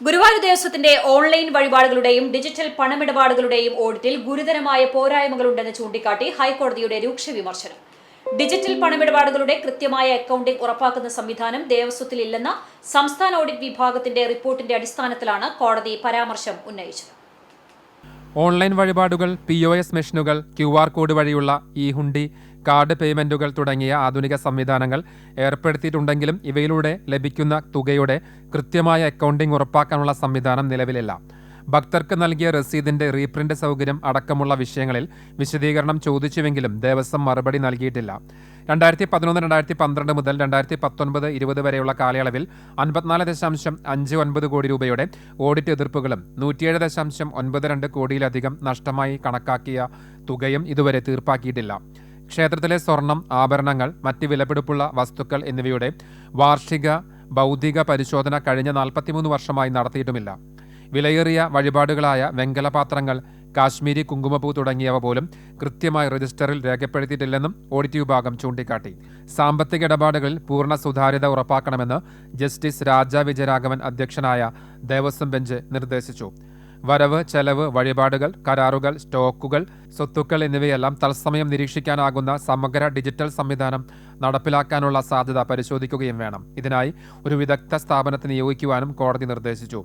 Guruvayur ദേവസ്വത്തിന്റെ online വഴിപാടുകളുടെയും digital പണമിടപാടുകളുടെയും ഓഡിറ്റിൽ ഗുരുതരമായ പോരായ്മകളുണ്ടെന്ന് ചൂണ്ടിക്കാട്ടി ഹൈക്കോടതിയുടെ രൂക്ഷ വിമർശനം. ഡിജിറ്റൽ പണമിടപാടുകളുടെ കൃത്യമായ അക്കൌണ്ടിംഗ് ഉറപ്പാക്കുന്ന സംവിധാനം ദേവസ്വത്തിലില്ലെന്ന സംസ്ഥാന ഓഡിറ്റ് വിഭാഗത്തിന്റെ റിപ്പോർട്ടിന്റെ അടിസ്ഥാനത്തിലാണ് കോടതി പരാമർശം ഉന്നയിച്ചത്. ഓൺലൈൻ വഴിപാടുകൾ, POS മെഷീനുകൾ, QR കോഡ് വഴിയുള്ള ഇ-ഹുണ്ടി, കാർഡ് പേയ്മെന്റുകൾ തുടങ്ങിയ ആധുനിക സംവിധാനങ്ങൾ ഏർപ്പെടുത്തിയിട്ടുണ്ടെങ്കിലും ഇവയിലൂടെ ലഭിക്കുന്ന തുകയുടെ കൃത്യമായ അക്കൌണ്ടിംഗ് ഉറപ്പാക്കാനുള്ള സംവിധാനം നിലവിലില്ല. ഭക്തർക്ക് നൽകിയ രസീതിന്റെ റീപ്രിന്റ് സൗകര്യം അടക്കമുള്ള വിഷയങ്ങളിൽ വിശദീകരണം ചോദിച്ചുവെങ്കിലും ദേവസ്വം മറുപടി നൽകിയിട്ടില്ല. 2011-2012 മുതൽ 2019-20 വരെയുള്ള കാലയളവിൽ 54.59 കോടി രൂപയുടെ ഓഡിറ്റ് എതിർപ്പുകളും 107.92 കോടിയിലധികം നഷ്ടമായി കണക്കാക്കിയ തുകയും ഇതുവരെ തീർപ്പാക്കിയിട്ടില്ല. ക്ഷേത്രത്തിലെ സ്വർണം, ആഭരണങ്ങൾ, മറ്റ് വിലപിടിപ്പുള്ള വസ്തുക്കൾ എന്നിവയുടെ വാർഷിക ഭൗതിക പരിശോധന കഴിഞ്ഞ 43 വർഷമായി നടത്തിയിട്ടുമില്ല. വിലയേറിയ വഴിപാടുകളായ വെങ്കലപാത്രങ്ങൾ, കാശ്മീരി കുങ്കുമപ്പൂ തുടങ്ങിയവ പോലും കൃത്യമായി രജിസ്റ്ററിൽ രേഖപ്പെടുത്തിയിട്ടില്ലെന്നും ഓഡിറ്റ് വിഭാഗം ചൂണ്ടിക്കാട്ടി. സാമ്പത്തിക ഇടപാടുകളിൽ പൂർണ്ണ സുതാര്യത ഉറപ്പാക്കണമെന്ന് ജസ്റ്റിസ് രാജ വിജയരാഘവൻ അധ്യക്ഷനായ ദേവസ്വം ബെഞ്ച് നിർദ്ദേശിച്ചു. വരവ്, ചെലവ്, വഴിപാടുകൾ, കരാറുകൾ, സ്റ്റോക്കുകൾ, സ്വത്തുക്കൾ എന്നിവയെല്ലാം തത്സമയം നിരീക്ഷിക്കാനാകുന്ന സമഗ്ര ഡിജിറ്റൽ സംവിധാനം നടപ്പിലാക്കാനുള്ള സാധ്യത പരിശോധിക്കുകയും വേണം. ഇതിനായി ഒരു വിദഗ്ധ സ്ഥാപനത്തെ നിയോഗിക്കുവാനും കോടതി നിർദ്ദേശിച്ചു.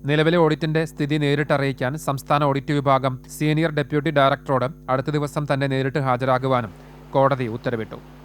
നിലവിലെ ഓഡിറ്റിന്റെ സ്ഥിതി നേരിട്ടറിയിക്കാൻ സംസ്ഥാന ഓഡിറ്റ് വിഭാഗം സീനിയർ ഡെപ്യൂട്ടി ഡയറക്ടറോട് അടുത്ത ദിവസം തന്നെ നേരിട്ട് ഹാജരാകുവാനും കോടതി ഉത്തരവിട്ടു.